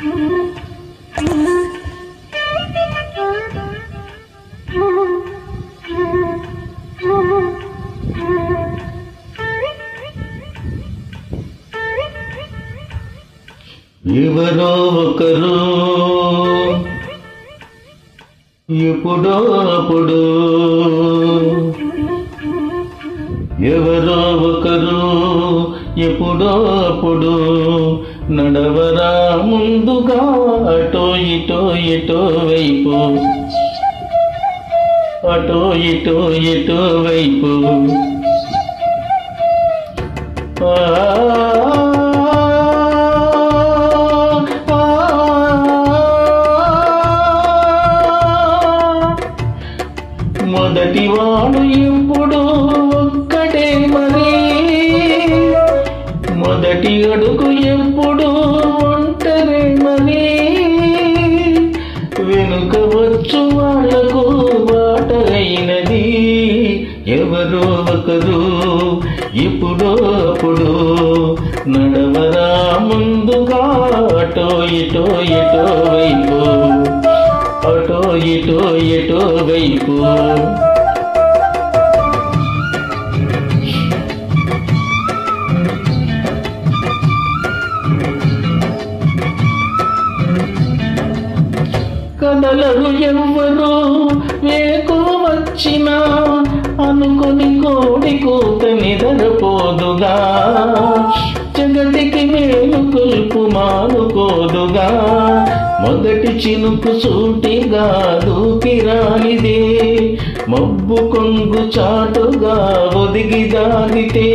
ఎవరో ఒకరు ఎప్పుడో అప్పుడు, ఎవరో ఒకరు ఎప్పుడో అప్పుడు నడవరా ముందుగా అటో ఇటో ఎటో వైపు, అటో ఇటో ఎటో వైపు. మొదటివాడు ఎప్పుడు ఒక్కటే మరి, మొదటి అడుగు ఎప్పుడు ఒంటరి మరి. వెనుక వచ్చు వాళ్లకు బాట అయినది ఎవరో ఒకరు ఎప్పుడో అప్పుడు నడవరా ముందుగా అటో ఇటో ఎటో వైపు, అటో ఇటో ఎటో వైపు. కదలరు ఎవ్వరు వేకు వచ్చినా, అనుకుని కోడి కూత నిద్రపోదుగా. జగతికి మేలు కొల్పు మానుకోదుగా. మొదటి చినుకు సూటిగా దూకిరానిదే, మబ్బు కొంగు చాటుగా ఒదిగి దాగితే.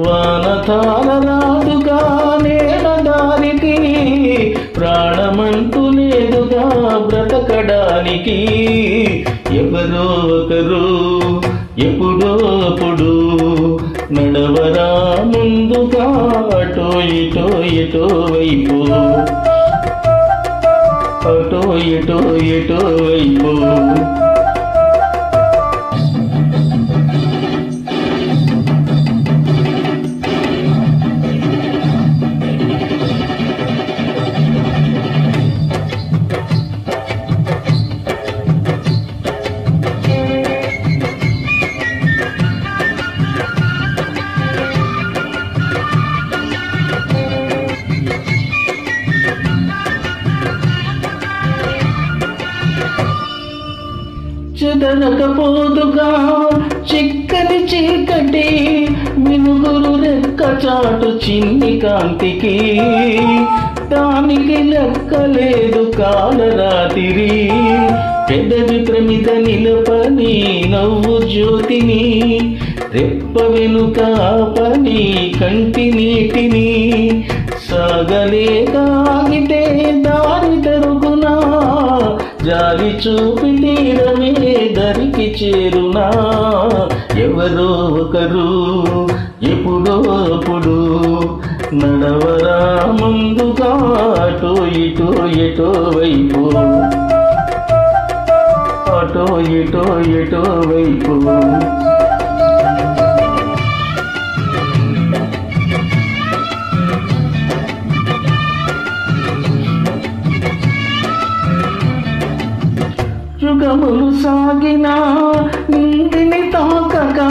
వానతార రాదుగా నేల దారికి, ప్రాణమంటూ లేదుగా బ్రతకడానికి. ఎవరో ఒకరు ఎప్పుడో అప్పుడు నడవరా ముందుగా అటో ఇటో ఎటో వైపు, అటో ఇటో ఎటో వైపు. చెదరకపోదుగా చిక్కని చీకటి, మినుగురు రెక్క చాటు చిన్ని కాంతికి. దానికి లెక్కలేదు కాలరాతిరి, పెదవి ప్రమిద నిలపని నవ్వు జ్యోతిని. రెప్ప వెనుక ఆపని కంటి నీటిని, సాగలేక ఆగితే దారి తరుగునా. జాలి చూపి తీరమే దరికి చేరునా. ఎవరో ఒకరు ఎప్పుడో అప్పుడు నడవరా ముందుగా అటో ఇటో ఎటో వైపు, అటో ఇటో ఎటో వైపు. యుగములు సాగినా నీటిని తాకగా,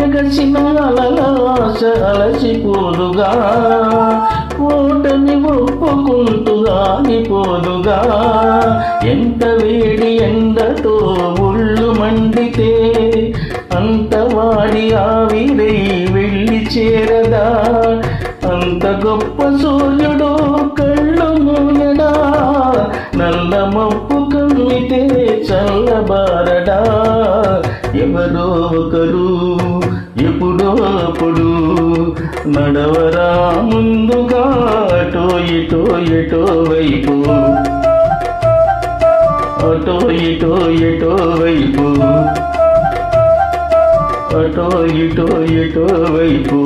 ఎగసిన అలలాశ అలసిపోదుగా. ఓటమి ఒప్పుకుంటూ ఆగిపోదుగా. ఎంత వేడి ఎండతో ఒళ్ళు మండితే, అంత వాడి ఆవిరై వెళ్ళి చేరదా. అంత గొప్ప సూర్యుడు కళ్ళు మూయడా, నల్ల మప్పు కమ్మితే చల్లబారడా. ఎవరో ఒకరు ఎప్పుడో అప్పుడు నడవరా ముందుగా అటో ఇటో ఎటో వైపు, అటో ఇటో ఎటో వైపు, అటో ఇటో ఎటో వైపు.